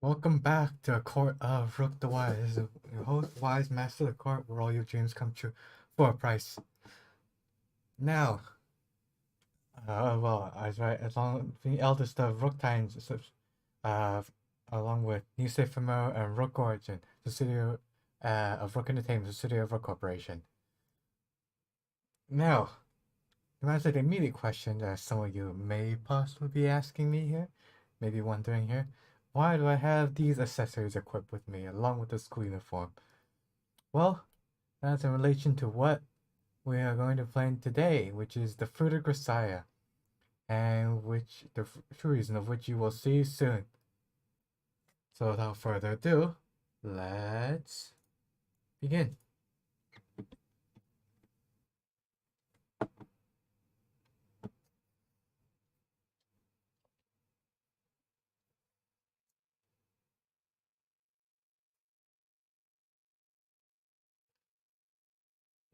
Welcome back to a court of Rook the Wise. Your host, Wise Master of the Court, where all your dreams come true for a price. Now, I was right. Along the eldest of Rook Tines, along with New Saphimo and Rook Origin, subsidiary of Rook Entertainment, subsidiary of Rook Corporation. Now, to answer the immediate question that some of you may possibly be asking me here, maybe wondering here, why do I have these accessories equipped with me along with the school uniform? Well, that's in relation to what we are going to play today, which is the Fruit of Grisaia, and which the true reason of which you will see soon. So without further ado, let's begin.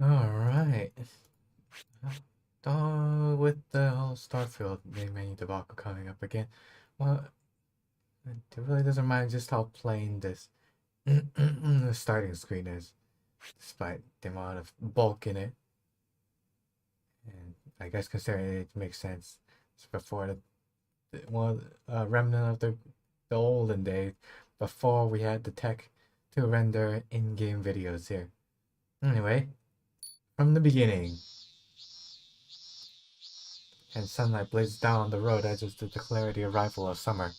Alright. With the whole Starfield main menu debacle coming up again, well, it really doesn't mind just how plain this the starting screen is, despite the amount of bulk in it. And I guess considering it makes sense, it's before remnant of the olden days, before we had the tech to render in-game videos here. Anyway, from the beginning, and sunlight blazes down on the road edges to declare the arrival of summer.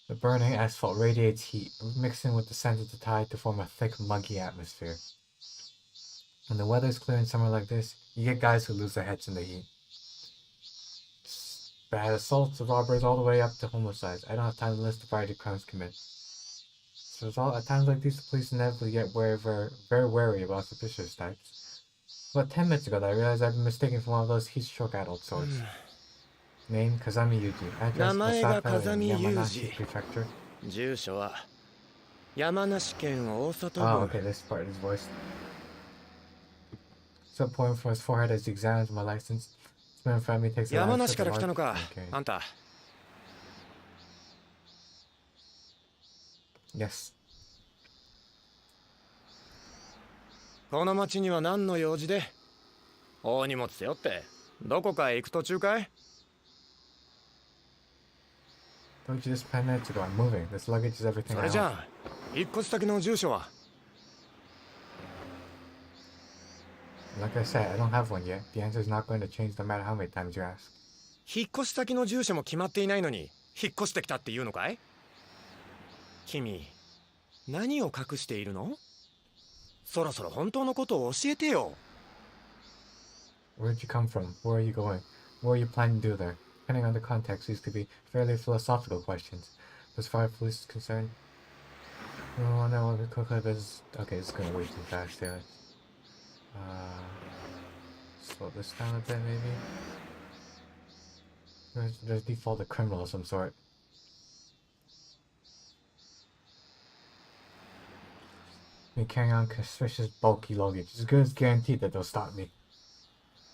The burning asphalt radiates heat, mixing with the scent of the tide to form a thick, muggy atmosphere. When the weather's clear in summer like this, you get guys who lose their heads in the heat. Bad assaults of robbers all the way up to homicides. I don't have time to list the variety of crimes committed. So at times like these, the police inevitably get very wary about suspicious types. About 10 minutes ago, I realized I've been mistaken for one of those heat-stroke adult sorts. Name, Kazami Yuji. Address, Osaka in Yamanashi Prefecture. Oh, okay, this part is voiced. So pointing for his forehead as he examines my license. This man in front of me takes a large step okay. Yes. この町には何の用事で大荷物背負ってどこかへ行く途中かい Don't you just 10 minutes ago? I'm moving. This luggage is everything I have. 引っ越し先の住所は Like I said, I don't have one yet. The answer is not going to change no matter how many times you ask. 引っ越し先の住所も決まっていないのに引っ越してきたっていうのかい君、何を隠しているのそろそろ本当のことを教えてよ Where'd you come from? Where are you going? What are you planning to do there? Depending on the context, these could be fairly philosophical questions. As far as police is concerned... Oh no, the clip is... Okay, it's going way too fast here. Slow this down a bit, maybe? There's default a criminal of some sort. Me carrying on suspicious bulky luggage. It's good as guaranteed that they'll stop me.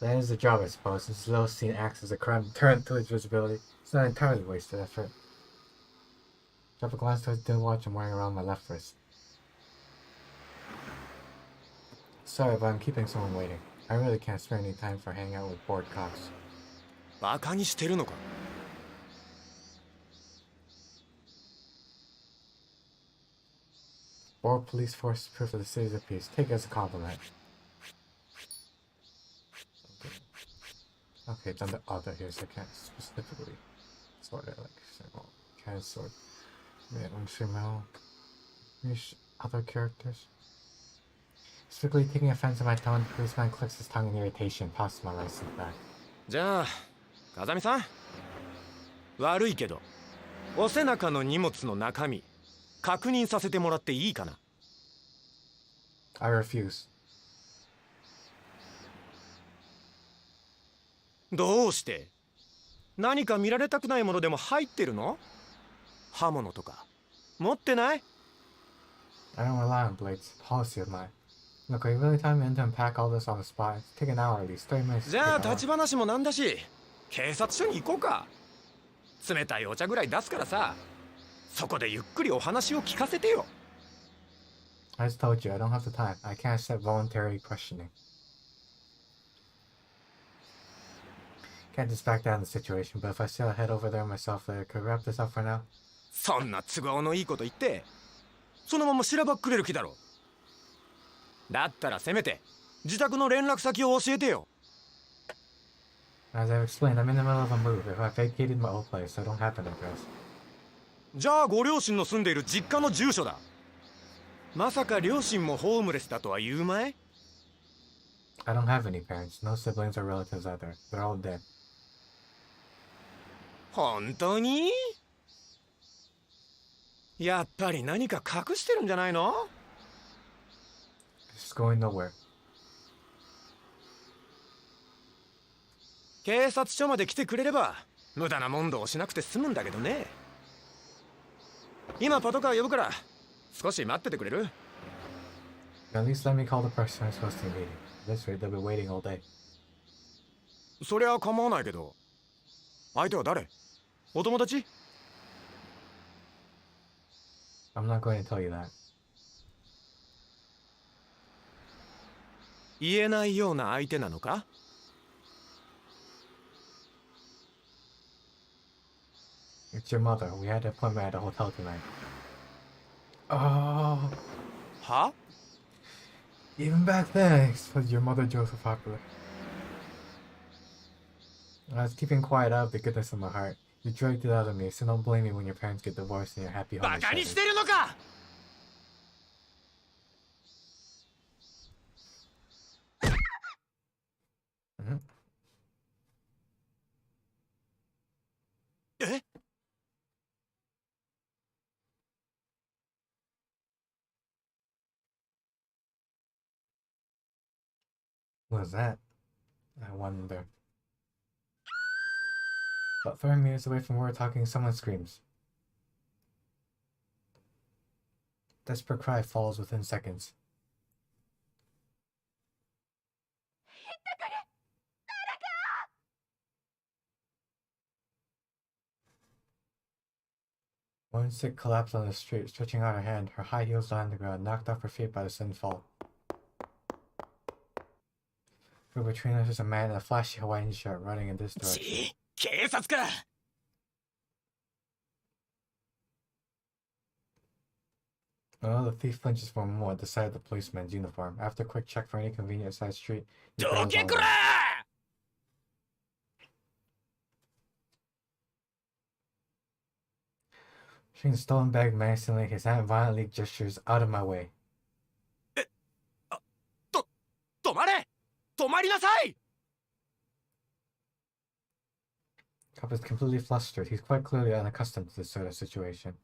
That is the job, I suppose, since the little scene acts as a crime deterrent to its visibility. It's not entirely wasted effort. Drop a glance towards the watch I'm wearing around my left wrist. Sorry, but I'm keeping someone waiting. I really can't spare any time for hanging out with bored cops. バカにしてるのか Bored police force is proof of the city's of peace. Take it as a compliment. Okay, it's on the other here, so I can't specifically sort it like can't sort. Other characters. Specifically taking offense to my tone, the policeman clicks his tongue in irritation, passes my license back. じゃあ、風見さん悪いけど、お背中の荷物の中身確認させてもらっていいかな I refuse. どうして何か見られたくないものでも入ってるの刃物とか持ってない I don't rely on blades. Policy of mine. Look, are you really telling me to unpack all this on the spot? It's take an hour at least, 30 minutes. じゃあ立ち話もなんだし警察署に行こうか冷たいお茶ぐらい出すからさそこでゆっくりお話を聞かせてよ I just told you, I don't have the time. I can't accept voluntary questioning. Can't just back down the situation, but if I still head over there myself later, could we wrap this up for now? そんな都合のいいこと言ってそのまましらばっくれる気だろだったらせめて自宅の連絡先を教えてよ As I've explained, I'm in the middle of a move. If I vacated my old place, I don't have an address. じゃあご両親の住んでいる実家の住所だ。まさか両親もホームレスだとは言うまい？ I don't have any parents. No siblings or relatives either. They're all dead. 本当に？やっぱり何か隠してるんじゃないの？ It's going nowhere. 警察署まで来てくれれば無駄な問答をしなくて済むんだけどね。今パトカー呼ぶから少し待っててくれる？ At least let me call the person I'm supposed to be meeting. At this rate, they'll be waiting all day. そりゃ構わないけど、相手は誰？お友達？ I'm not going to tell you that. 言えないような相手なのか？ It's your mother. We had an appointment at a hotel tonight. Oh, は？ even back then, was your mother Joseph popular? I was keeping quiet out of the goodness of my heart. You dragged it out of me, so don't blame me when your parents get divorced and your happy home バ is カにし shattered. てるのか？ Mhm. え？ What was that? I wonder. About 30 meters away from where we're talking, someone screams. Desperate cry follows within seconds. One sick collapsed on the street, stretching out her hand, her high heels on the ground, knocked off her feet by the sudden fall. Between us is a man in a flashy Hawaiian shirt running in this direction. 警察か。 Oh, the thief flinches for a moment at the sight of the policeman's uniform. After a quick check for any convenient side street, he ど burns け all くら around. Pushing the stolen bag menacingly, his hand violently gestures out of my way. 止まれ！止まりなさい！ Cop is completely flustered. He's quite clearly unaccustomed to this sort of situation.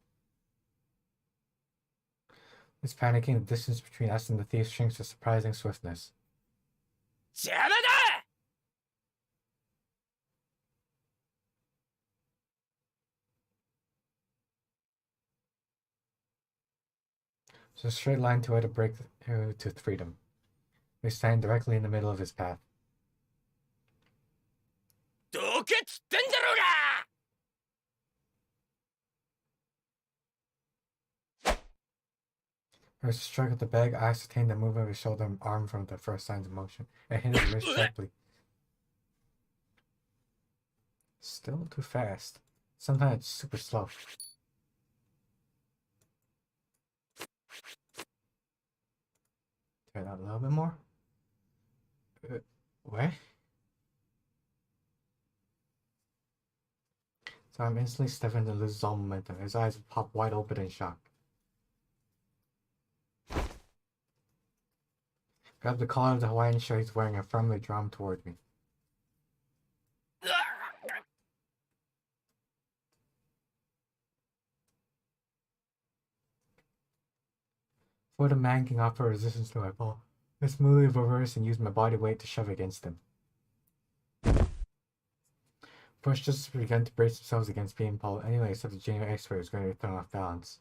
He's panicking. The distance between us and the thief shrinks with surprising swiftness. 邪魔だ！ It's a straight line to where to break to freedom. We stand directly in the middle of his path. どけっつってんじゃろうが！ First struck at the bag, I ascertained the movement of his shoulder and arm from the first signs of motion, and hit his wrist sharply. Still too fast. Sometimes it's super slow. Turn out a little bit more. What? So I'm instantly stepping to lose all momentum. His eyes pop wide open in shock. Grab the collar of the Hawaiian shirt he's wearing and firmly draw him toward me. Before the man can offer resistance to my pull, I smoothly reverse and use my body weight to shove against him. First, just began to brace themselves against being pulled. Anyone except the junior expert is going to be thrown off balance.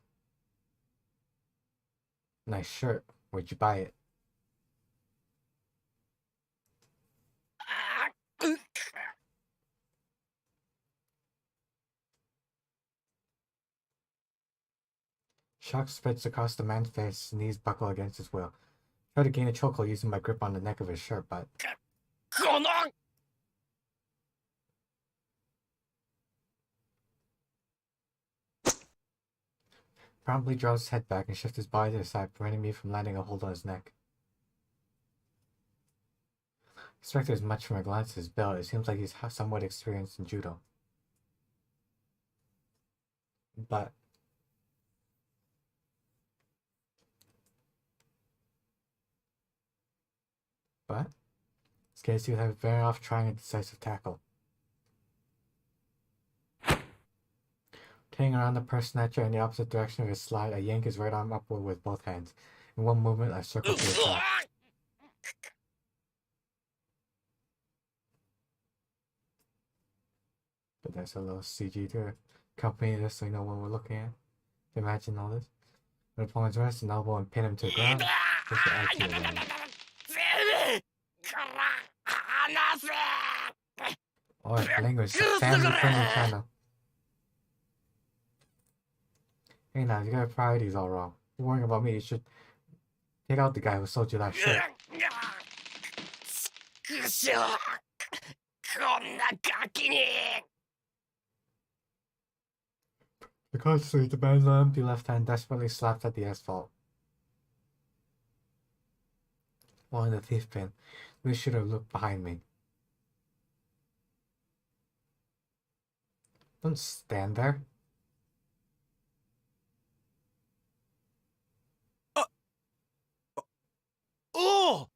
Nice shirt. Where'd you buy it? Shock spreads across the man's face, his knees buckle against his will. Try to gain a chokehold using my grip on the neck of his shirt, but この promptly draws his head back and shifts his body to the side, preventing me from landing a hold on his neck. Expected as much from a glance at his belt. It seems like he's somewhat experienced in judo. But this case you would have better off trying a decisive tackle. Turning around the purse snatcher in the opposite direction of his slide, I yank his right arm upward with both hands. In one movement, I circle to his side. But there's a little CG to accompany this so you know what we're looking at. Imagine all this. When opponents rest an elbow and pin him to the ground, this will add to your range. Oh, language, family-friendly channel. Hey now, you got your priorities all wrong. You're worrying about me, you should take out the guy who sold you that shit. Consciously, the man's empty left hand desperately slapped at the asphalt. While in the thief pin, we should have looked behind me. Don't stand there. Oh!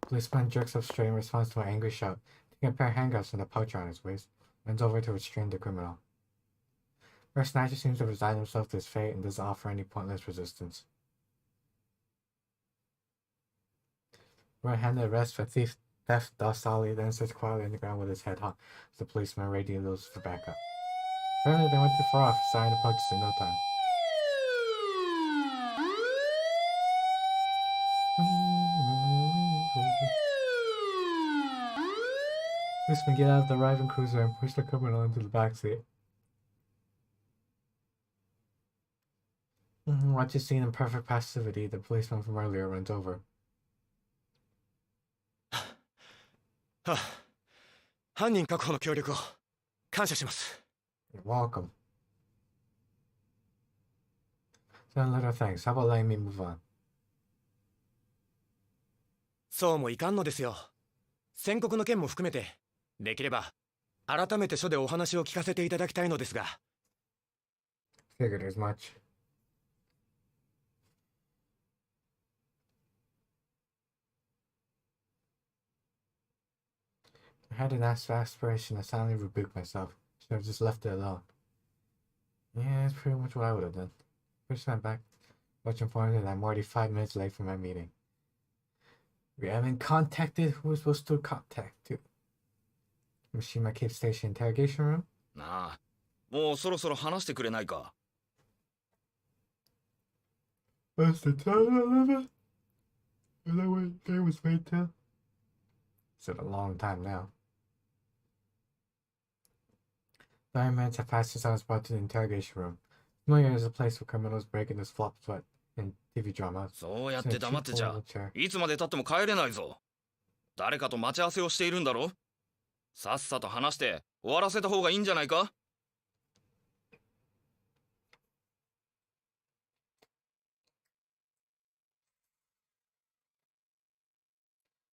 Policeman jerks up straight in response to my angry shout, taking a pair of handcuffs from the pouch around his waist, bends over to restrain the criminal. Our snatcher seems to resign himself to his fate and doesn't offer any pointless resistance. Right-handed arrest for theft docilely, then sits quietly on the ground with his head hung as the policeman radios for backup. Apparently they went too far off, signing approaches in no time. Policeman get out of the arriving cruiser and push the criminal into the backseat. Watch this scene in perfect passivity. The policeman from earlier runs over. 犯人確保の協力を感謝します。 You're welcome. So little thanks. How about letting me move on? そうもいかんのですよ。宣告の件も含めて、できれば改めて署でお話を聞かせていただきたいのですが。Figured as much. I had an aspiration to silently rebuke myself. Should have just left it alone. Yeah, that's pretty much what I would have done. First time back, watching informed that I'm already 5 minutes late for my meeting. We haven't contacted who we're supposed to contact to. Mishima Cave Station interrogation room? なあ、もうそろそろ話してくれないか。What's the time limit? Is that what the game was made to? It's been a long time now. 9 minutes have passed since I was brought to the interrogation room. Familiar as a place where criminals break into flop sweat in TV dramas. そうやって黙ってちゃ、いつまで経っても帰れないぞ。誰かと待ち合わせをしているんだろ。さっさと話して終わらせた方がいいんじゃないか。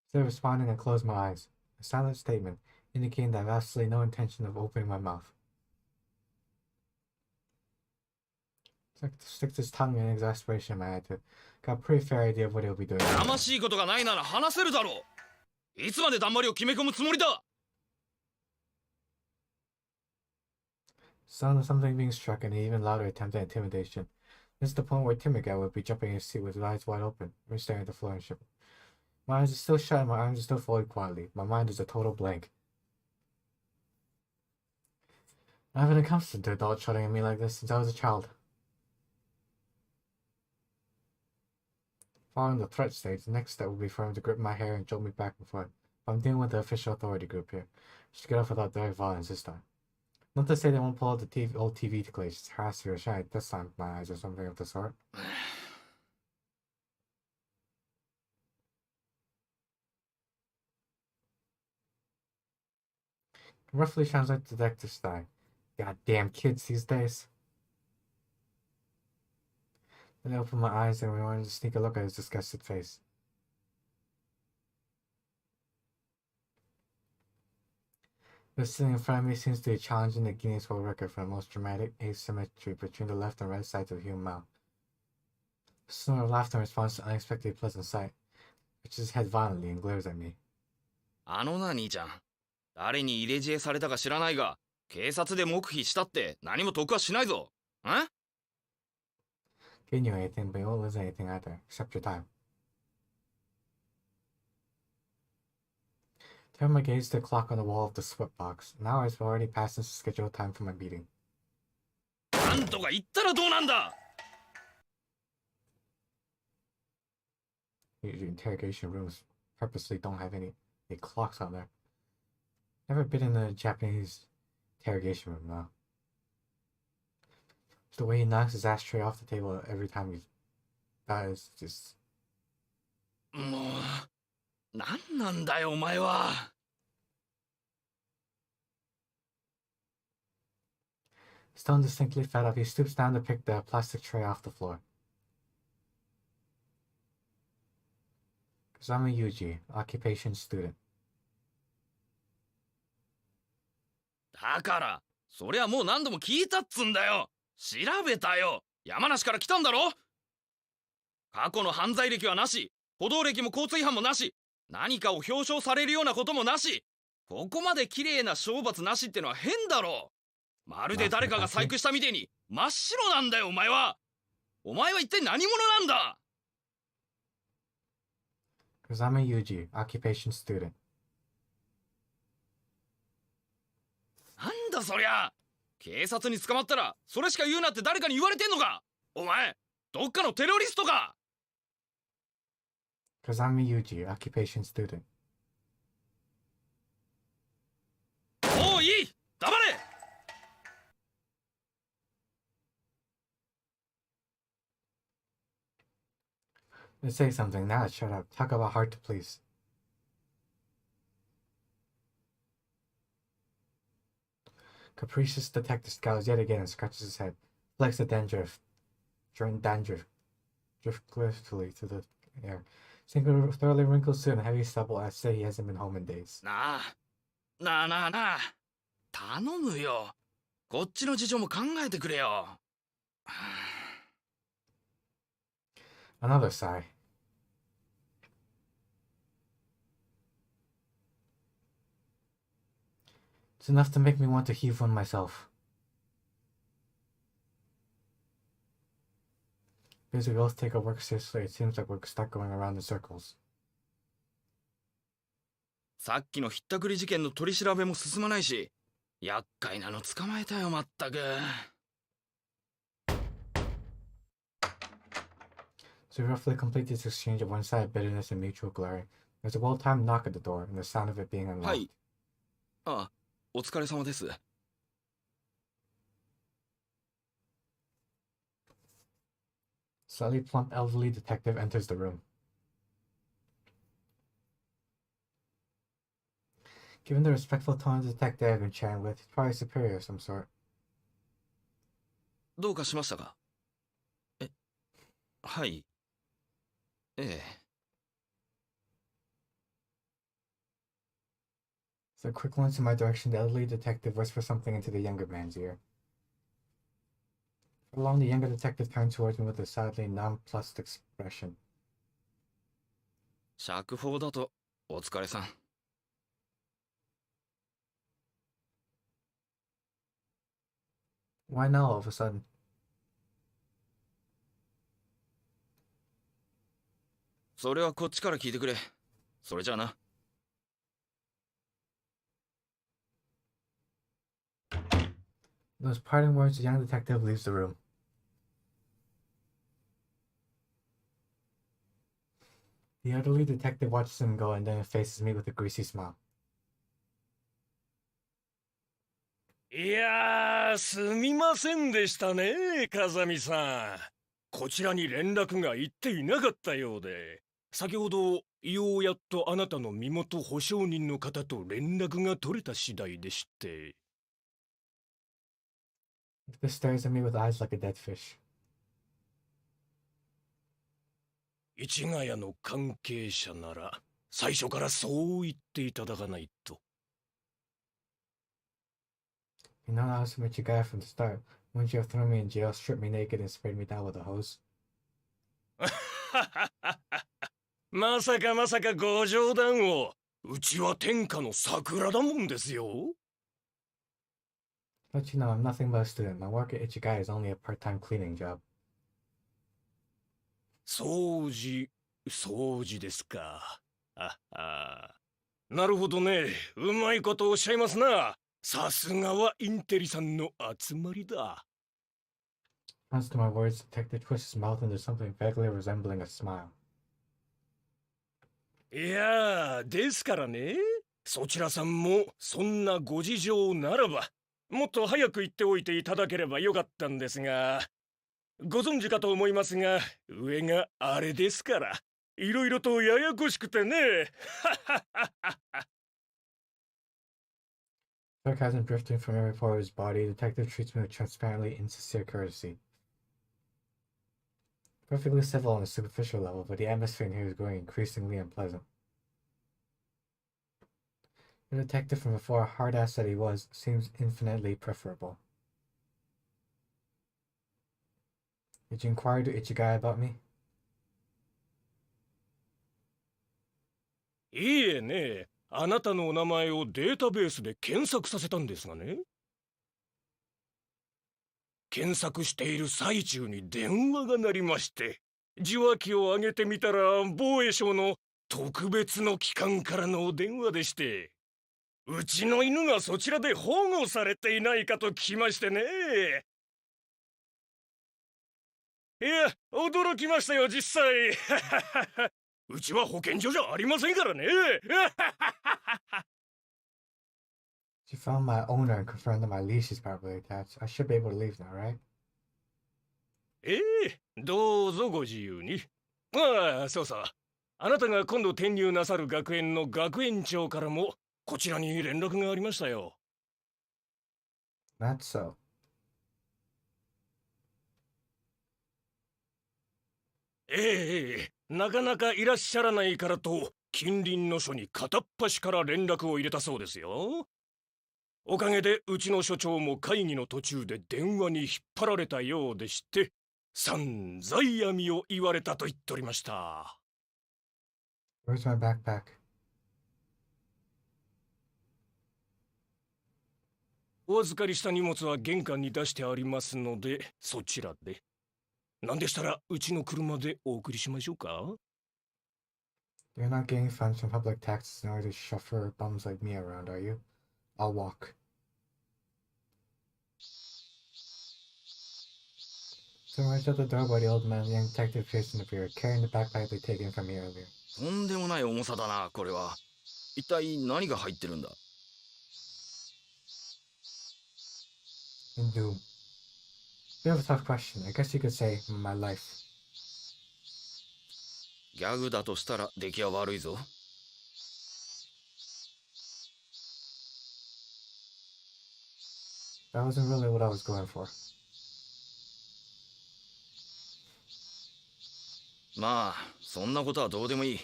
Instead of responding, I closed my eyes. A silent statement, indicating that I have absolutely no intention of opening my mouth. Sticks his tongue in exasperation in my attitude. Got a pretty fair idea of what he'll be doing. やましいことがないなら話せるだろう。いつまでだんまりを決め込むつもりだ。Sound of something being struck and an even louder attempt at intimidation. This is the point where timid guy would be jumping in his seat with his eyes wide open, or staring at the floor and shivering. My eyes are still shut and my arms are still folded quietly. My mind is a total blank. I haven't been accustomed to adults shouting at me like this since I was a child. Following the threat stage, the next step would be for him to grip my hair and jolt me back and forth. But I'm dealing with the official authority group here. I should get off without direct violence this time. Not to say they won't pull out the old TV glitch, harass you or shine this time with my eyes or something of the sort. Roughly sounds like detective style. Goddamn kids these days. Then I opened my eyes and we wanted to sneak a look at his disgusted face. The sitting in front of me seems to be challenging the Guinness World Record for the most dramatic asymmetry between the left and right sides of the human mouth. A snort of laughter in response to an unexpectedly pleasant sight, which his head violently and glares at me. あのな兄ちゃん、誰に入れ知恵されたか知らないが、警察で黙秘したって何も得はしないぞ。ん Gain you anything, but you won't lose anything either, except your time. Turn my gaze to the clock on the wall of the sweatbox. An hour has already passed since the scheduled time for my meeting. なんとか言ったらどうなんだ Usually interrogation rooms purposely don't have any clocks on there. Never been in a Japanese interrogation room, though. The way he knocks his ashtray off the table every time that is just... もう、なんなんだよお前は。Stone distinctly fed up, he stoops down to pick the plastic tray off the floor. Kazama Yuji, occupation student. だから、そりゃもう何度も聞いたっつんだよ。調べたよ。山梨から来たんだろ。過去の犯罪歴はなし、歩道歴も交通違反もなし、何かを表彰されるようなこともなし、ここまで綺麗な懲罰なしってのは変だろ。まるで誰かが細工したみてえに真っ白なんだよお前は。お前は一体何者なんだ。Kazama Yuji, occupation student. なんだそりゃ。警察に捕まったらそれしか言うなって誰かに言われてんのか。お前どっかのテロリストか。Kazama Yuji, occupation student. もういい、黙れ。Let's say something now. Shut up. Talk about hard to please. Capricious detective scowls yet again and scratches his head. Flicks the dandruff drift glittily to the air. Single thoroughly wrinkled suit and heavy stubble as say he hasn't been home in days. なあ頼むよ。こっちの事情も考えてくれよ。Another sigh. It's enough to make me want to heave one myself. Because we both take our work seriously, it seems like we're stuck going around in circles. さっきのひったくり事件の取り調べも進まないし、厄介なの捕まえたよまったく。So we roughly complete this exchange of one-sided bitterness and mutual glaring. There's a well-timed knock at the door, and the sound of it being unlocked. はい。あ、お疲れ様です。Slightly plump elderly detective enters the room. Given the respectful tone of the detective I've been chatting with, he's probably superior of some sort. どうかしましたか。はい。So a quick glance in my direction, the elderly detective whispers something into the younger man's ear. For long, the younger detective turned towards me with a sadly nonplussed expression. 釈放だとお疲れさん。Why now all of a sudden? それはこっちから聞いてくれ。それじゃあな。Those parting words, the young detective leaves the room. The elderly detective watches him go and then faces me with a greasy smile. いやー、すみませんでしたね、風見さん。こちらに連絡が行っていなかったようで、先ほどようやっとあなたの身元保証人の方と連絡が取れた次第でして。This stares at me with eyes like a dead fish. 市ヶ谷の関係者なら最初からそう言っていただかないと。You know I was a Michi guy from the start. Wouldn't you have thrown me in jail, stripped me naked, and sprayed me down with a hose? まさかまさかご冗談を。うちは天下の桜だもんですよ。Don't you know I'm nothing but a student. My work at Ichigai is only a part-time cleaning job. 掃除ですか。なるほどね。うまいことおっしゃいますな。さすがはインテリさんの集まりだ。As to my words, the detective twists his mouth into something vaguely resembling a smile. いやー、ですからね。そちらさんもそんなご事情ならば、もっと早く言っておいていただければよかったんですが、ご存知かと思いますが、上があれですから、いろいろとややこしくてね。Sarcasm drifting from every pore of his body, the detective treats me with transparently insincere courtesy. Perfectly civil on a superficial level, but the atmosphere in here is growing increasingly unpleasant. The detective from before, hard-ass that he was, seems infinitely preferable. Did you inquire to Ichigai about me? いいえね、あなたのお名前をデータベースで検索させたんですがね。検索している最中に電話が鳴りまして、受話器を上げてみたら防衛省の特別の機関からのお電話でして、うちの犬がそちらで保護されていないかと聞きましてね。いや、驚きましたよ実際。うちは保健所じゃありませんからね。She found my owner and confirmed that my leash is properly attached. I should be able to leave now, right? どうぞご自由に。ああ、そうそう。あなたが今度転入なさる学園の学園長からもこちらに連絡がありましたよ。Not so. なかなかいらっしゃらないからと近隣の署に片っ端から連絡を入れたそうですよ。おかげでうちの所長も会議の途中で電話に引っ張られたようでして、散々闇を言われたと言っておりました。Where's my backpack? お預かりした荷物は玄関に出してありますので、そちらで。なんでしたらうちの車でお送りしましょうか。 You're not getting funds from public taxes in order to chauffeur bums like me around, are you? I'll walk. So right out the door by the old man, the young detective appears in the rear, carrying the backpack they'd taken from me earlier. とんでもない重さだなこれは。一体何が入ってるんだ。 In Doom. Bit of a tough question. I guess you could say my life. ギャグだとしたら出来は悪いぞ。That wasn't really what I was going for. まあそんなことはどうでもいい。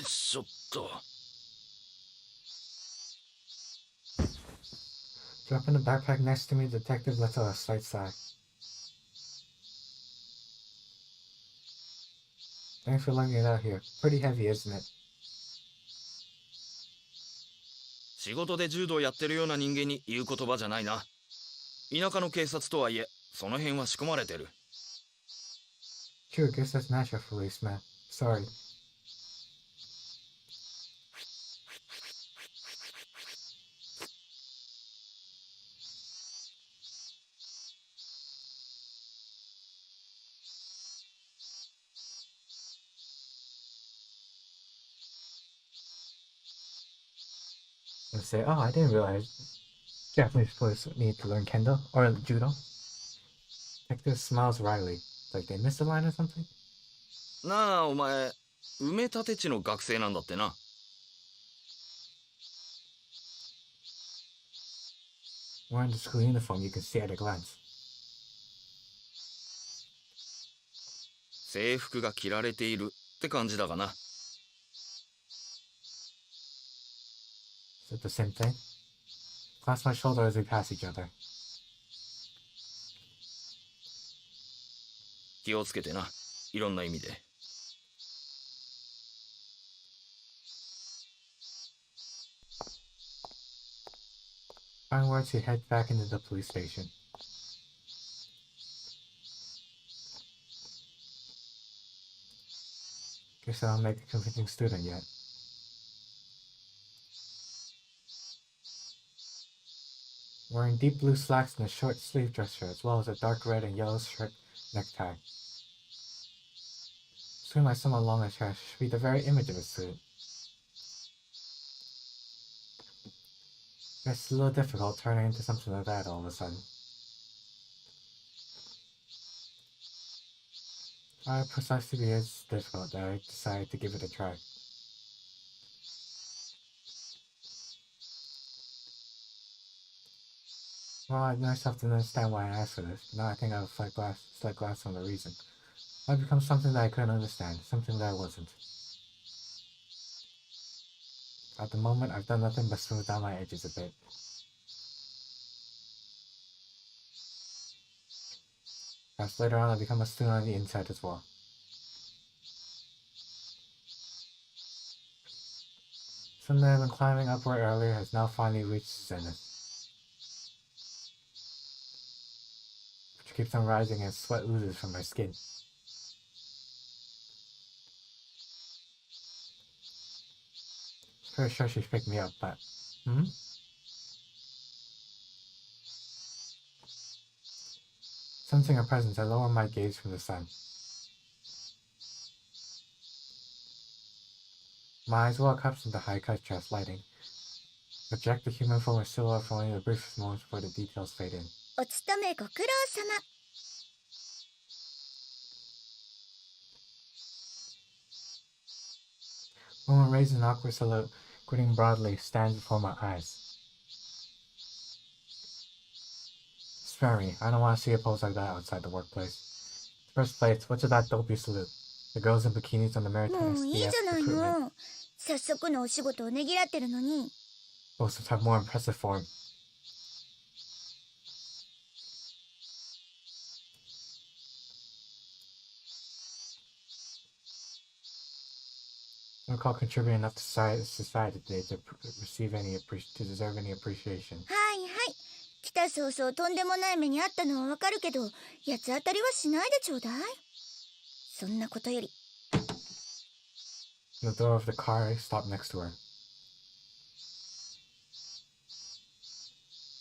ちょっと。 Dropping the backpack next to me, the detective lets out a slight sigh. Thanks for lugging it out here. Pretty heavy, isn't it? 仕事で柔道やってるような人間に言う言葉じゃないな。田舎の警察とはいえその辺は仕込まれてる。 Sure, guess that's natural, policeman. Sorry. And say, oh, I didn't realize Japanese police need to learn kendo or judo. Detective smiles wryly, like they missed a line or something. なあお前埋め立て地の学生なんだってな。 Wearing the school uniform, you can see at a glance. 制服が着られているって感じだがな。Is it the same thing? Clasp my shoulder as we pass each other. 気をつけてな。いろんな意味で。Onwards, we head back into the police station. Guess I don't make a convincing student yet. Wearing deep blue slacks and a short sleeve dress shirt, as well as a dark red and yellow shirt necktie. Swing like someone long as hair should be the very image of a suit. It's a little difficult turning into something like that all of a sudden. Precisely because it's difficult that I decided to give it a try. Well, I myself didn't understand why I asked for this, but now I think I have a slight glass on the reason. I've become something that I couldn't understand, something that I wasn't. At the moment, I've done nothing but smooth down my edges a bit. Perhaps later on I'll become a student on the inside as well. Something that I've been climbing upward earlier has now finally reached zenith. Which keeps on rising and sweat oozes from my skin. Pretty sure she's picked me up, but... Sensing her presence, I lower my gaze from the sun. My eyes walk up to the high contrast lighting. Project the human form or silhouette for only the briefest moments before the details fade in. お勤めご苦労様。Woman raises an awkward silhouette, grinning broadly, stands before my eyes. Spare me, I don't want to see a pose like that outside the workplace. First place, what's with that dopey salute? The girls in bikinis on the も maritime ういいじゃ SDF ない recruitment の。早速のお仕事をねぎらってるのに。supposed to have more impressive form. I don't recall contributing enough to society today to deserve any appreciation. はいはい。来た早々とんでもない目にあったのはわかるけど、八つ当たりはしないでちょうだい。そんなことより。The door of the car stopped next to her.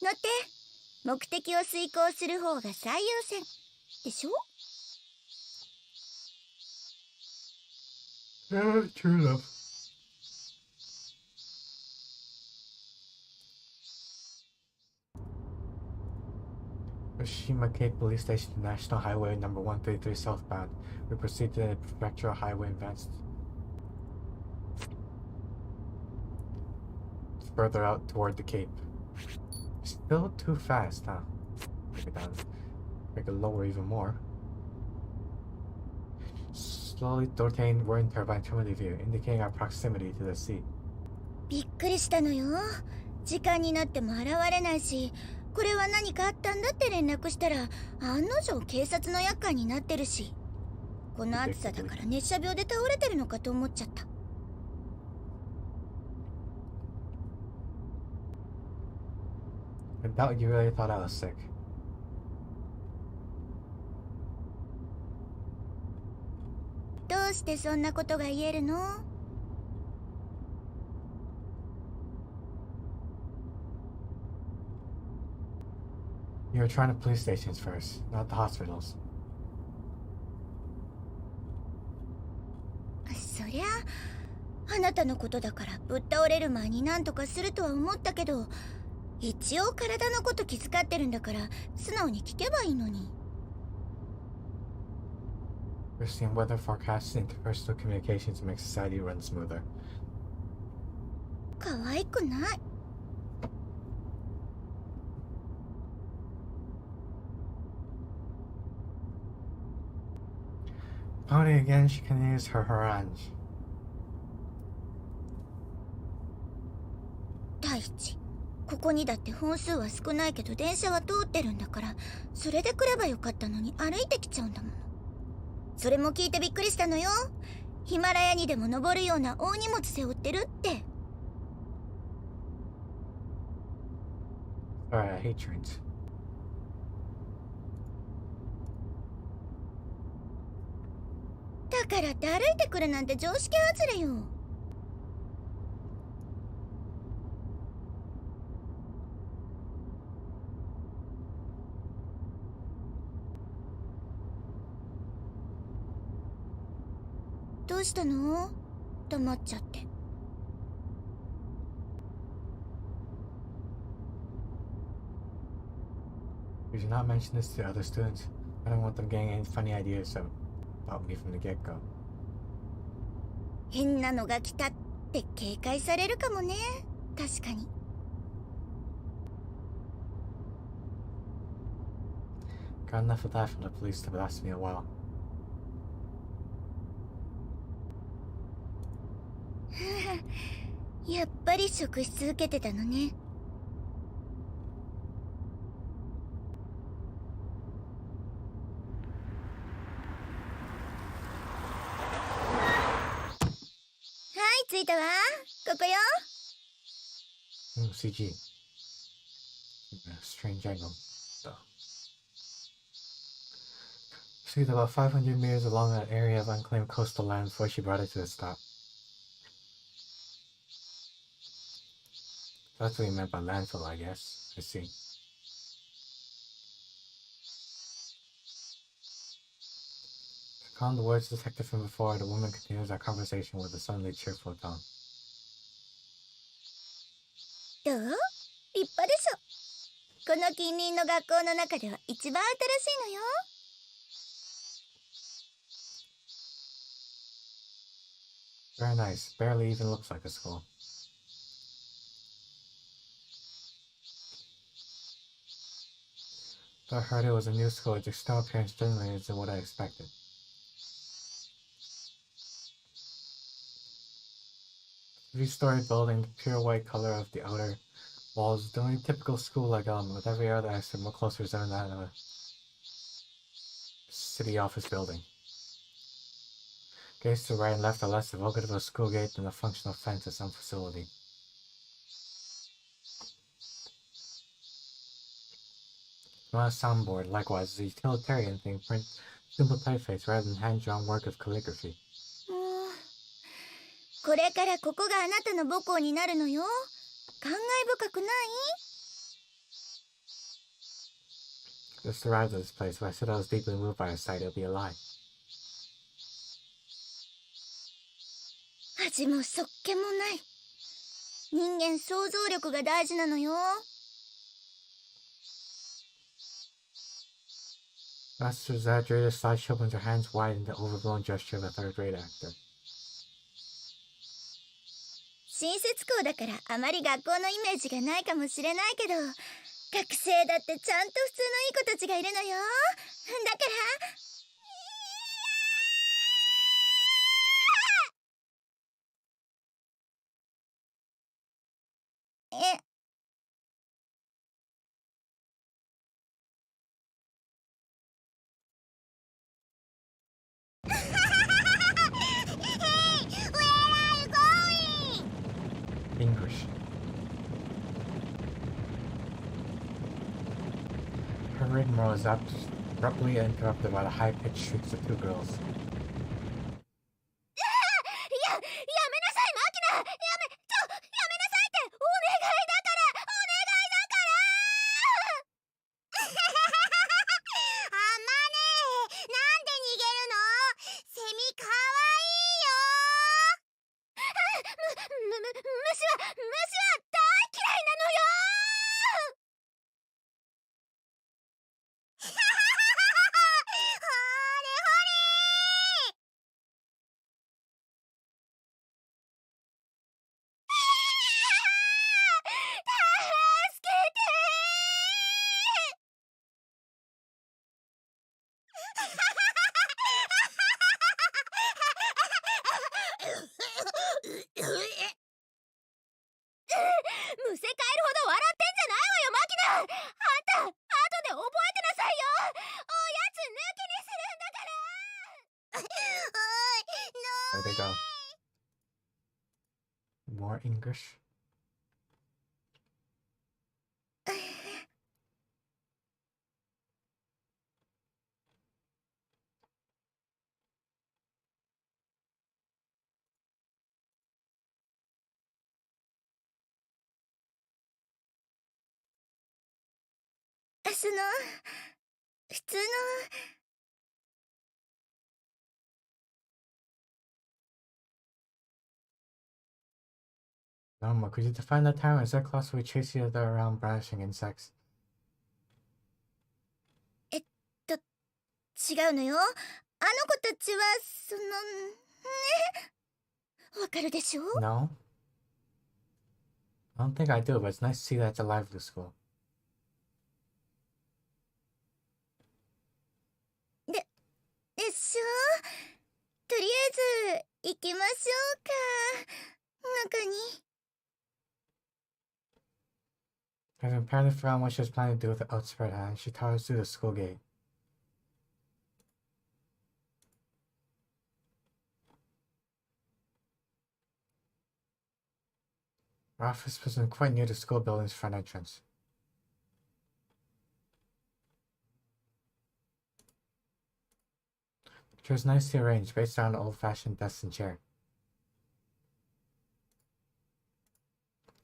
乗って。目的を遂行する方が最優先。でしょ？ Yeah, true enough. Oshima Cape Police Station, National Highway number 133 southbound. We proceed to the Prefectural Highway advanced. Further out toward the Cape. Still too fast, huh? Break it down. Make it lower even more. Slowly rotating wind turbine terminal view, indicating our proximity to the sea. びっくりしたのよ。時間になっても現れないし、これは何かあったんだって連絡したら、案の定警察の厄介になってるし。この暑さだから熱射病で倒れてるのかと思っちゃった。I doubt you really thought I was sick. どうしてそんなことが言えるの？ You were trying to police stations first, not the hospitals. そりゃあなたのことだからぶっ倒れる前に何とかするとは思ったけど、一応体のこと気遣ってるんだから素直に聞けばいいのに。 Pursuing weather forecasts and interpersonal communications make society run smoother. 可愛くない。Party again, she can use her harange. 第一、ここにだって本数は少ないけど電車は通ってるんだから、それで来ればよかったのに歩いてきちゃうんだもの。それも聞いてびっくりしたのよ。ヒマラヤにでも登るような大荷物背負ってるって。Sorry, I hate trains. だからって歩いてくるなんて常識外れよ。どうしたの？黙っちゃって。You should not mention this to other students. I don't want them getting any funny ideas about me from the get-go. 変なのが来たって警戒されるかもね。確かに。Got enough of that from the police to last me a while. やっぱり食し続けてたのね。着いたわ。ここよ。CG. Strange angle, though. She's about 500 meters along an area of unclaimed coastal land before she brought it to a stop. That's what you meant by landfill, I guess. I see. To calm the words detected from before, the woman continues our conversation with a suddenly cheerful tone. どう？立派でしょ。この近隣の学校の中では一番新しいのよ。Very nice. Barely even looks like a school. Though I heard it was a new school, its external appearance generally isn't what I expected. Three-story building, pure white color of the outer walls, the only typical school-like element, with every other aspect more closely resembling that of a city office building. Gates to the right and left are less evocative of a school gate than a functional fence at some facility. Not a soundboard, likewise, is a utilitarian thing, print simple typeface rather than hand-drawn work of calligraphy. これからここがあなたの母校になるのよ。感慨深くない？ Just arrived at this place, but I said I was deeply moved by a sight, it'll be a lie. 恥もそっけもない。人間想像力が大事なのよ。Master exaggerated side she opens her hands wide in the overblown gesture of a third-rate actor. 新設校だからあまり学校のイメージがないかもしれないけど、学生だってちゃんと普通のいい子たちがいるのよ。だからEnglish. Her rigmarole is abruptly interrupted by the high-pitched shrieks of two girls. やめなさい、マキナ。やめなさいって、お願いだから、お願いだからあまねなんで逃げるの？セミかわいいよ。虫は大嫌いなのよ。ほれほれ they go. More English.普通の Norma, could you define the term? Is that class we chase each other around brandishing insects? 違うのよ。あの子たちはわかるでしょ No? I don't think I do, but it's nice to see that it's a lively school. でしょ。とりあえず行きましょうか。中に。Having apparently forgotten what she was planning to do with the outspread hand, she towers through the school gate. Our office was quite near the school building's front entrance. It was nicely arranged, based on an old-fashioned desk and chair.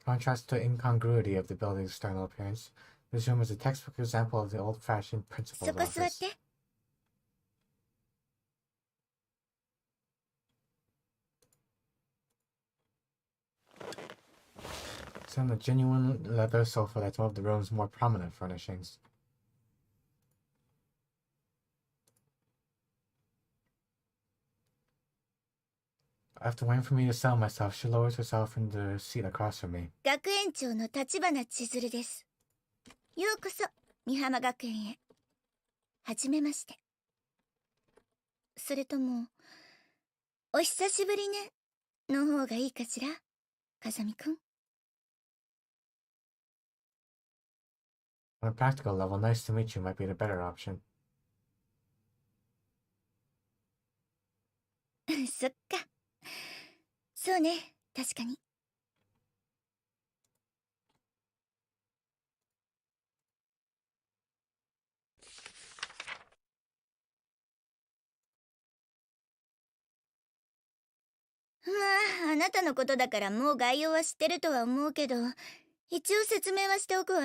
Contrast to the incongruity of the building's external appearance, this room is a textbook example of the old-fashioned principal's そこ座っ office. て。It's on the genuine leather sofa that's one of the room's more prominent furnishings. After waiting for me to settle myself, she lowers herself in the seat across from me. 学園長の立花千鶴です。ようこそ美浜学園へ。はじめまして。それともお久しぶりねの方がいいかしら、風見くん。On a practical level, nice to meet you might be the better option. そっか。そうね、確かに。まあ、あなたのことだからもう概要は知ってるとは思うけど、一応説明はしておくわ。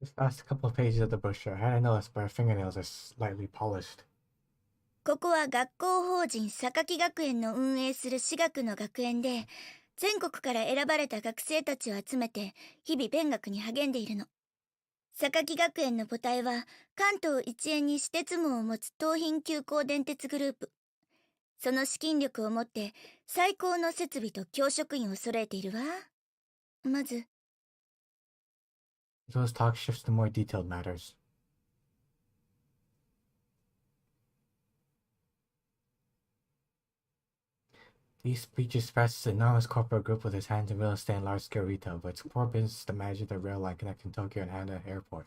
Just past a couple of pages of the brochure, had I noticed, but her fingernails are slightly polished. ここは学校法人榊学園の運営する私学の学園で、全国から選ばれた学生たちを集めて日々勉学に励んでいるの。榊学園の母体は関東一円に私鉄網を持つ東浜急行電鉄グループ。その資金力をもって最高の設備と教職員を揃えているわ。まず Those talk shifts to more detailed matters. These speeches expresses an enormous corporate group with its hands in real estate and large-scale retail, but its core business is to manage the rail line connecting Tokyo and Haneda Airport.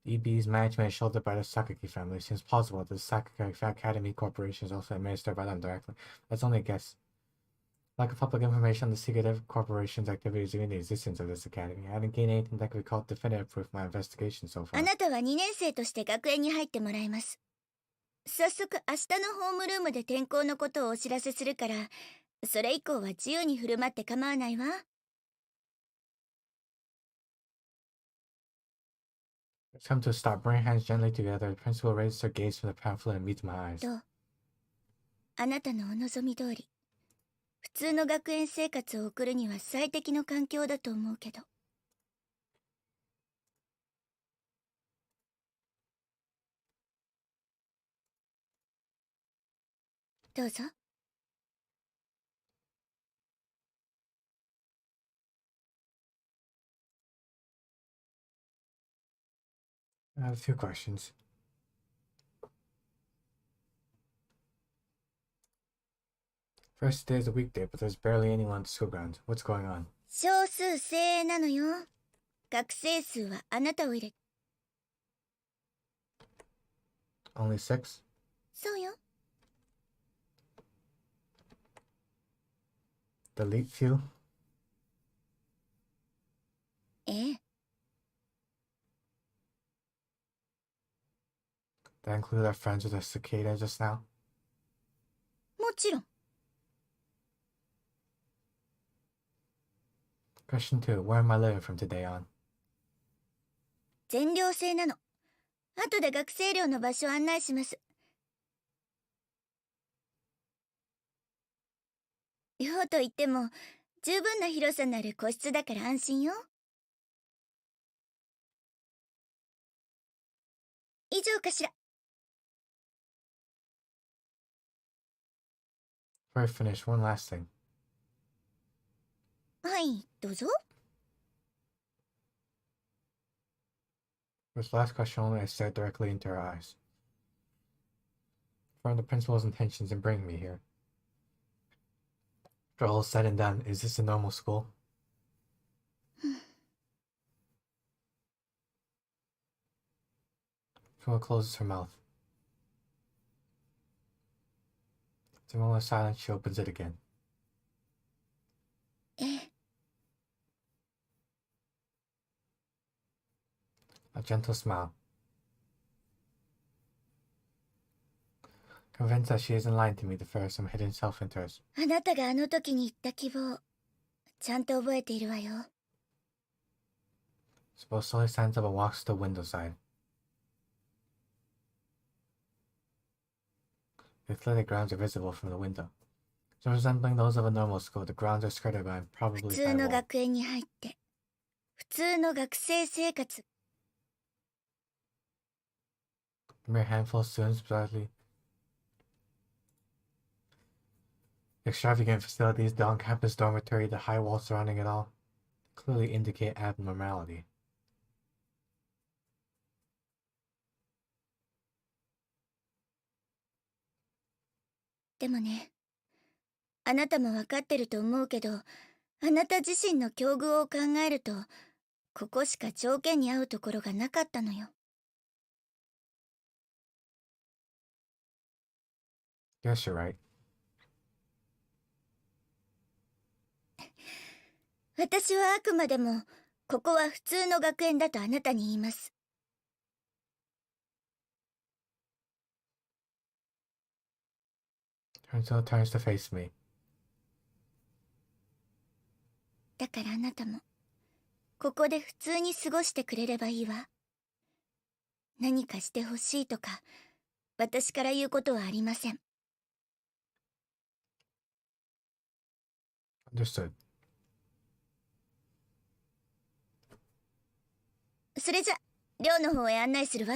The EB's management is shouldered by the Sakaki family. It seems plausible that the Sakaki Academy Corporation is also administered by them directly. That's only a guess. Lack of public information on the secretive corporation's activities during the existence of this academy. I haven't gained anything that could be called definitive proof of my investigation so far. あなたは2年生として学園に入ってもらいます。早速明日のホームルームで転校のことをお知らせするから、それ以降は自由に振る舞って構わないわ。It's come to a stop. Bring your hands gently together. The principal raises her gaze from the pamphlet and meets my eyes. どう？あなたのお望み通り、普通の学園生活を送るには最適の環境だと思うけど。どうぞ。I have a few questions. First day is a weekday, but there's barely anyone on the school grounds. What's going on? 少数精鋭なのよ。学生数はあなたを入れ。Only 6? そうよ。 The elite few? ええ。 That include our friends with the cicada just now? もちろん。 Question 2. Where am I living from today on? 全寮制なの。後で学生寮の場所を案内します。寮といっても十分な広さのある個室だから安心よ。以上かしら。 Before I finish, one last thing. はい、どうぞ。 For this last question only, I stared directly into her eyes. From the principal's intentions in bringing me here. After all is said and done, is this a normal school? Shmuel closes her mouth. After a moment of silence, she opens it again. ええ。 A gentle smile. Convinced that she isn't lying to me to ferret some hidden self-interest. あなたがあの時に言った希望、ちゃんと覚えているわよ。 Sybil slowly stands up and walks to the window side. The athletic grounds are visible from the window. So resembling those of a normal school, the grounds are skirted by 普 probably 通 by a の wall. 学園に入って普通の学生生活。 A mere handful of students, bizarrely extravagant facilities, the on-campus dormitory, the high walls surrounding it all, clearly indicate abnormality. でもね、あなたも分かってると思うけど、あなた自身の境遇を考えると、ここしか条件に合うところがなかったのよ。 Yes, you're right. 私はあくまでもここは普通の学園だとあなたに言います。 Turns to face me. だからあなたもここで普通に過ごしてくれればいいわ。何かしてほしいとか私から言うことはありません。 Understood. それじゃ寮の方へ案内するわ。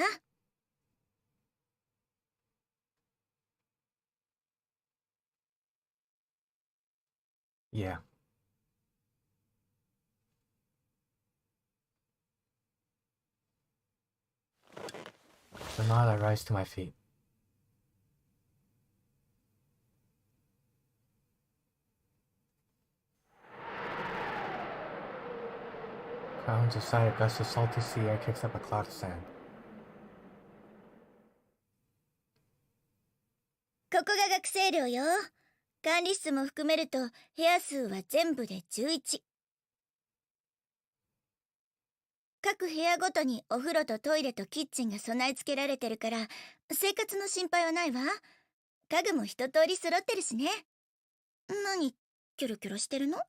Yeah. So now I rise to my feet. Clouds aside, a gust of salty sea air kicks up a cloud of sand. ここが学生寮よ。管理室も含めると部屋数は全部で11。各部屋ごとにお風呂とトイレとキッチンが備え付けられてるから生活の心配はないわ。家具も一通り揃ってるしね。何キョロキョロしてるの？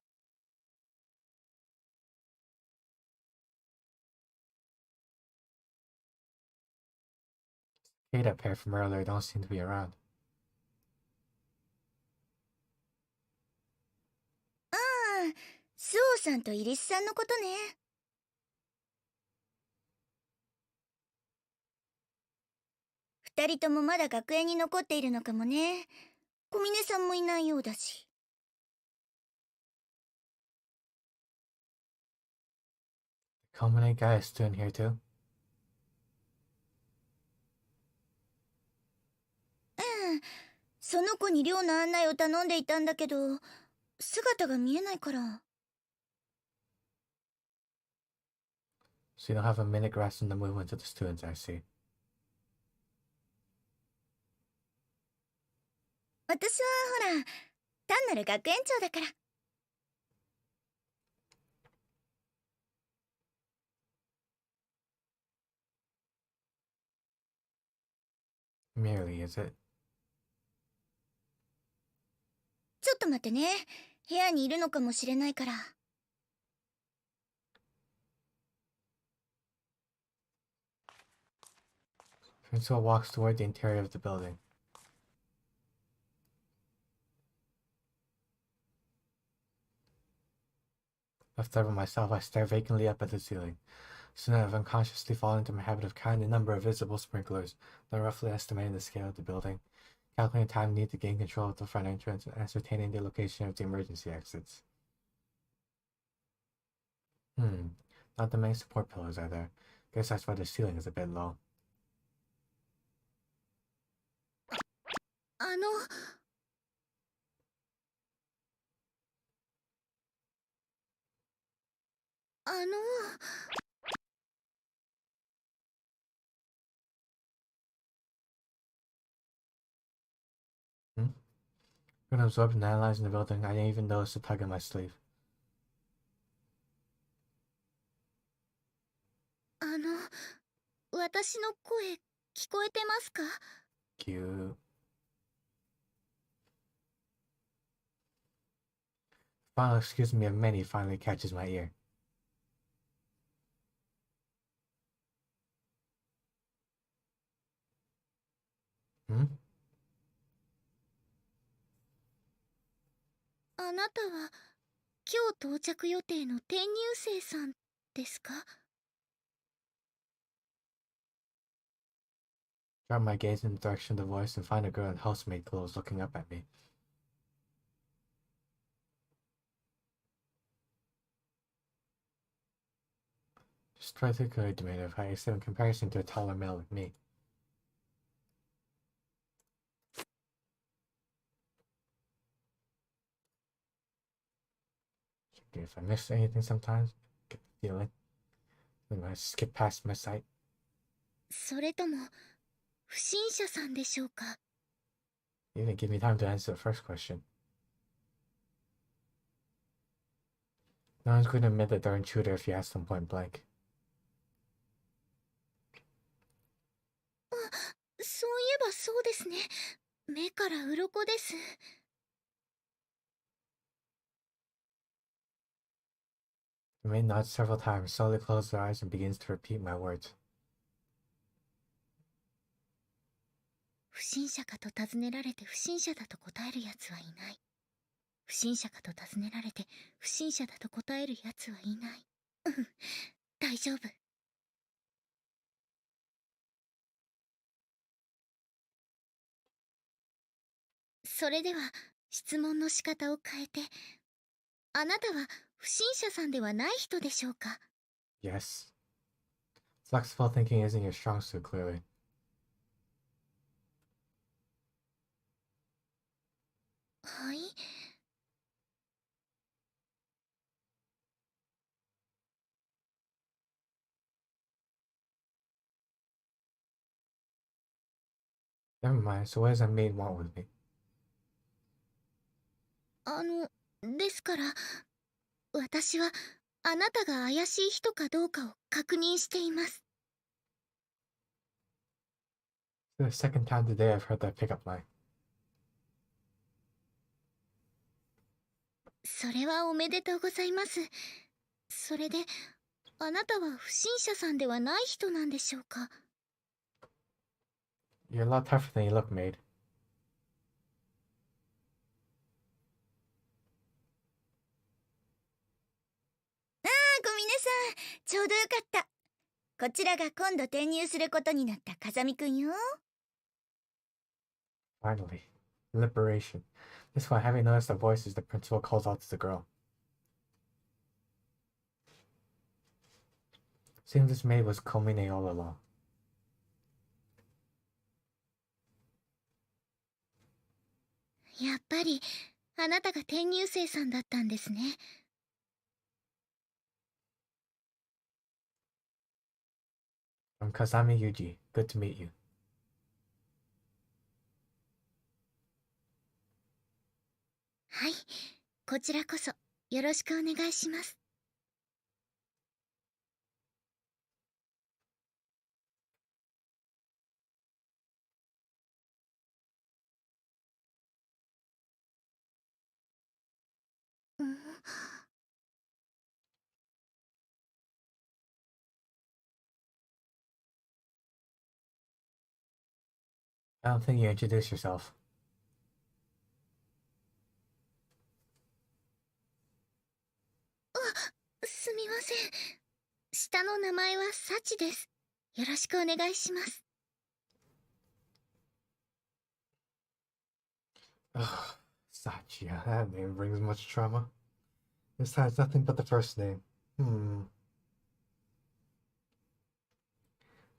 Cicada pair from earlier don't seem to be around. ああ、スオさんとイリスさんのことね。二人ともまだ学園に残っているのかもね。小峰さんもいないようだし。 The Culminate guy is still in here too. うん、その子に寮の案内を頼んでいたんだけど姿が見えないから。 So you don't have a minute grasping the movements of the students, I see. 私はほら、単なる学園長だから。Merely, is it? ちょっと待ってね。部屋にいるのかもしれないから。Francois walks toward the interior of the building. Left over myself, I stare vacantly up at the ceiling. Soon I've unconsciously fallen into my habit of counting the number of visible sprinklers, then roughly estimating the scale of the building, calculating time needed to gain control of the front entrance, and ascertaining the location of the emergency exits. Not the many support pillars are there. Guess that's why the ceiling is a bit low. あの、あの、Been absorbed in analyzing the building, I didn't even notice the tug in my sleeve. 私の声聞こえてますか？ Cute. Final excuse me of many finally catches my ear. あなたは今日到着予定の転入生さんですか？ Drop my gaze in the direction of the voice and find a girl in housemaid clothes looking up at me. Just try to occurred to me if I accept in comparison to a taller male like me. If I miss anything sometimes, I get the feeling. Then I skip past my sight. それとも不審者さんでしょうか？ You didn't give me time to answer the first question. No one's going to admit that they're an intruder if you ask them point blank. そういえばそうですね。目から鱗です。The maid nods several times, slowly closes her eyes, and begins to repeat my words. 不審者かと尋ねられて不審者だと答えるやつはいない。不審者かと尋ねられて不審者だと答えるやつはいない。うん、大丈夫。それでは質問の仕方を変えて、あなたは不審者さんではない人でしょうか？ Yes. Flexible thinking isn't your strong suit, clearly. はい。Never mind, so what does that maid want with me? ですから、私はあなたが怪しい人かどうかを確認しています。It's the second time today I've heard that pickup line. それはおめでとうございます。それで、あなたは不審者さんではない人なんでしょうか？ You're a lot tougher than you look, maid. ごみねさん、ちょうどよかった。こちらが今度転入することになった風見くんよ。Finally. Liberation. This one, having noticed the voices, the principal calls out to the girl. Seems this maid was Komine all along. やっぱり、あなたが転入生さんだったんですね。I'm Kasami Yuji. Good to meet you. はい、こちらこそよろしくお願いします。I don't think you introduced yourself. すみません。下の名前はサチです。よろしくお願いします。Ugh, Satya, that name brings much trauma. This has nothing but the first name.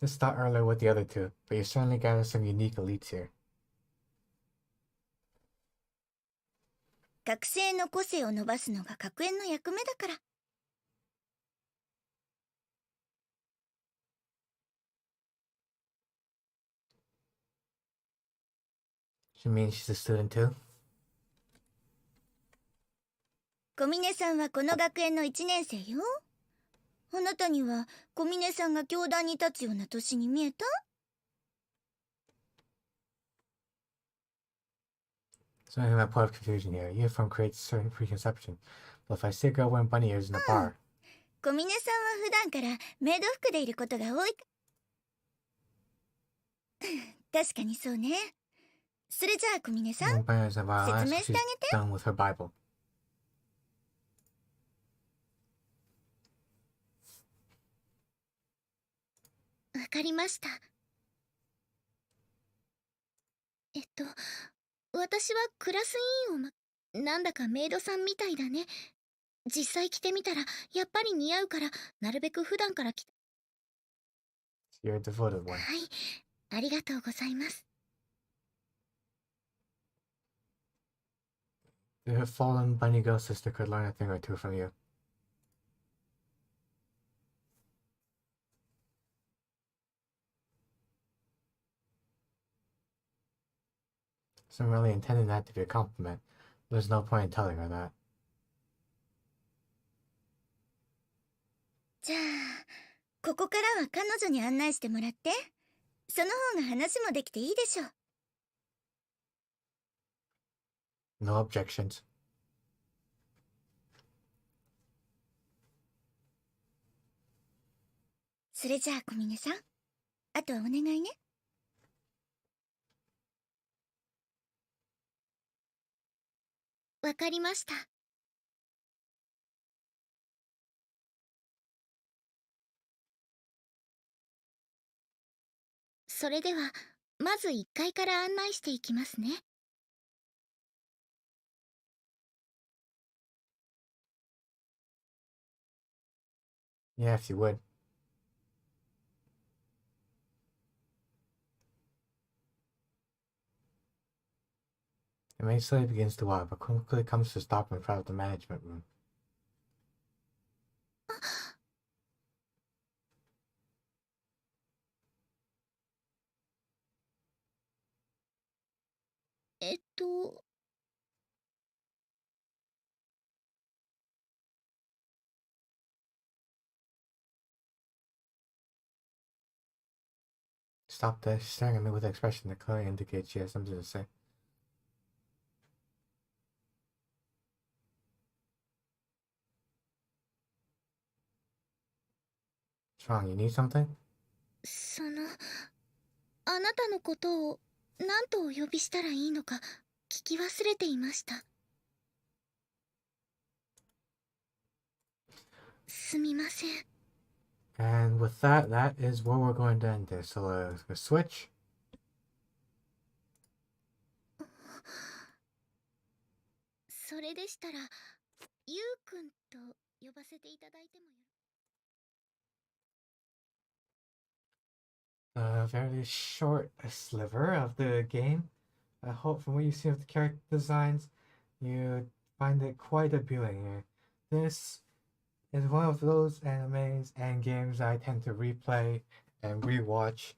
Let's start earlier with the other two, but you certainly got some unique elites here. 学生の個性を伸ばすのが学園の役目だから。She means she's a student too? 小峰さんはこの学園の1年生よ。あなたには小峰さんが教壇に立つような年に見えた？ So anyway, my point of confusion here. Uniform creates certain preconception. But if I see a girl wearing bunny ears in a bar... 小峰さんは普段からメイド服でいることが多いか。確かにそうね。それじゃあ小峰さん、 wearing bunny ears in a bar, 説 unless 明してあ she's げて。 done with her Bible. わかりました。私はクラス委員をなんだかメイドさんみたいだね。実際着てみたらやっぱり似合うから、なるべく普段から着て。 You're a devoted one. はい、ありがとうございます。 The fallen bunny girl sister could learn a thing or two from you. So I'm really intending that to be a compliment. There's no point in telling her that. じゃあここからは彼女に案内してもらって。その方が話もできていいでしょう。 No objections. それじゃあ小峰さん、あとはお願いね。わかりました。それではまず1階から案内していきますね。 Yeah, if you would. The maid slowly begins to walk, but quickly comes to a stop in front of the management room. えっと Stop there, she's staring at me with an expression that clearly indicates she has something to say. What's wrong? You need something? あなたのことを何とお呼びしたらいいのか聞き忘れていました。すみません。 And with that, that is where we're going to end this. So let's switch. それでしたらゆうくんと呼ばせていただいてもよ。 A very short sliver of the game. I hope from what you see of the character designs, you find it quite appealing. This is one of those animes and games I tend to replay and rewatch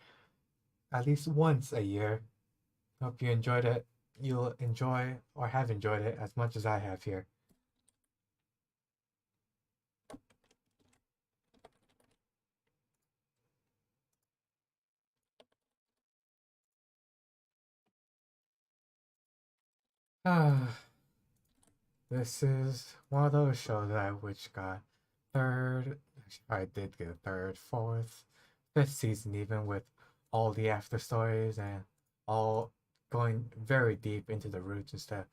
at least once a year. Hope you enjoyed it. you'll enjoy or have enjoyed it as much as I have here. This is one of those shows which got third, I did get a third, fourth, fifth season, even with all the after stories and all going very deep into the roots and stuff.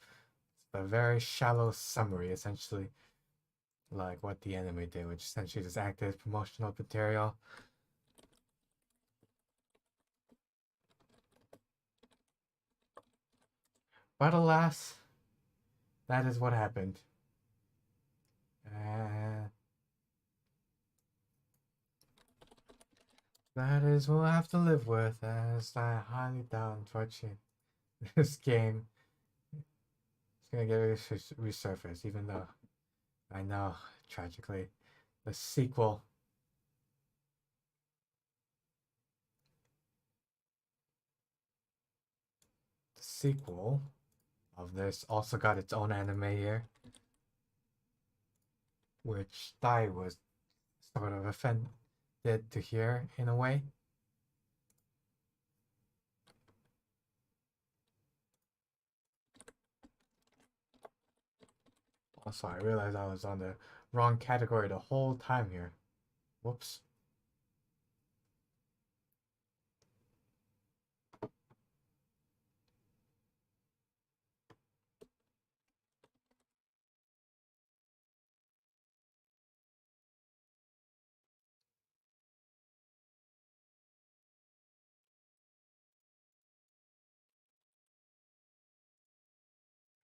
It's a very shallow summary, essentially, like what the anime did, which essentially just acted as promotional material. But alas, that is what happened. That is what we'll have to live with, as I highly doubt, unfortunately, this game is gonna get resurfaced, even though I know, tragically, the sequel of this also got its own anime here, which I was sort of offended to hear in a way. Also, I realized I was on the wrong category the whole time here. Whoops.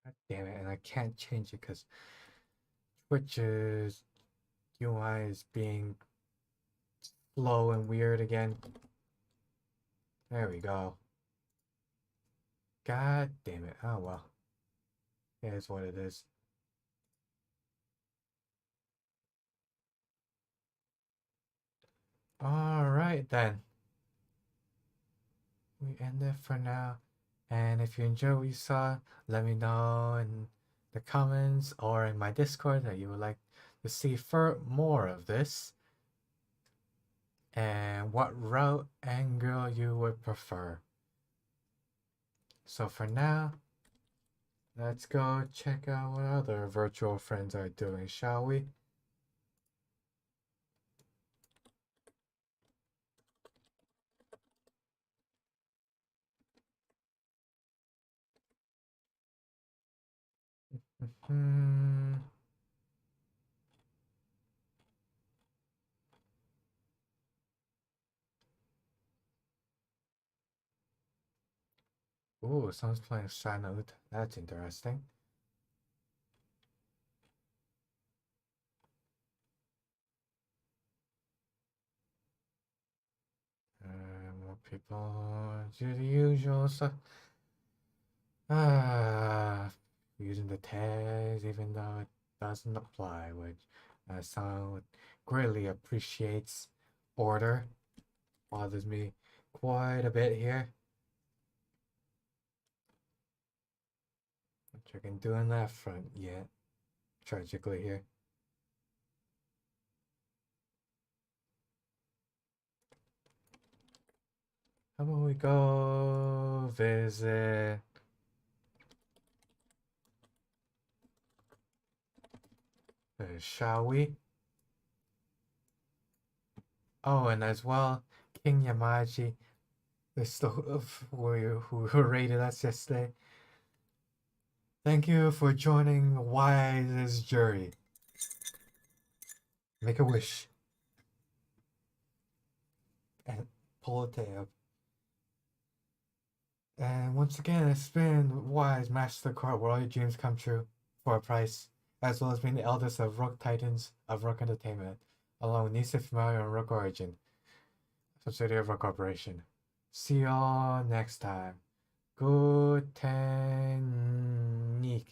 God damn it, and I can't change it because Twitch's UI is being slow and weird again. There we go. God damn it. Oh well. It is what it is. Alright then. We end it for now. And if you enjoyed what you saw, let me know in the comments or in my Discord that you would like to see more of this. And what route and girl you would prefer. So for now, let's go check out what other virtual friends are doing, shall we? Ooh, someone's playing Shinout. That's interesting. More people do the usual stuff. Using the tags even though it doesn't apply, which someone greatly appreciates order. Bothers me quite a bit here. Which I can do on that front yet, tragically here. How about we go visit shall we? Oh, and as well, King Yamaji, who rated us yesterday. Thank you for joining Wise's jury. Make a wish. And pull a tab. And once again, it's been Wise MasterCard where all your dreams come true for a price, as well as being the eldest of Rook Titans of Rook Entertainment, along with Nisa Familiar and Rook Origin, subsidiary of Rook Corporation. See y'all next time. Good night.